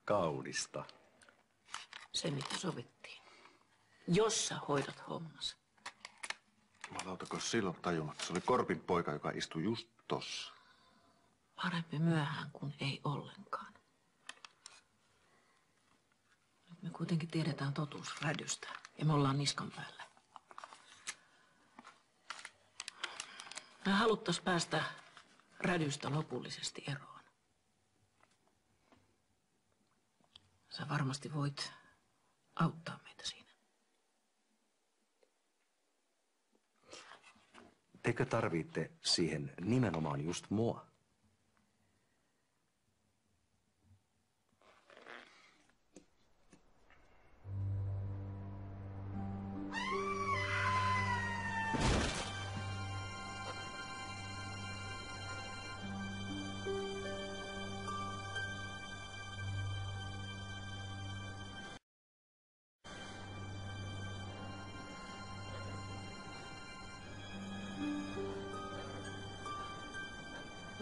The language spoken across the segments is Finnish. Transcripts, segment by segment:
kaunista. Se, mitä sovittiin. Jos sä hoidat hommas. Malautako silloin tajunnut? Se oli Korpin poika, joka istui just tossa. Parempi myöhään kuin ei ollenkaan. Nyt me kuitenkin tiedetään totuus Rädystä ja me ollaan niskan päällä. Me haluttais päästä Rädystä lopullisesti eroon. Sä varmasti voit auttaa meitä siinä. Tekö tarvitte siihen nimenomaan just mua?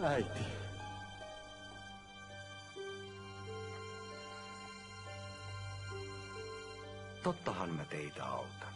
Äiti. Tottahan mä teitä autan.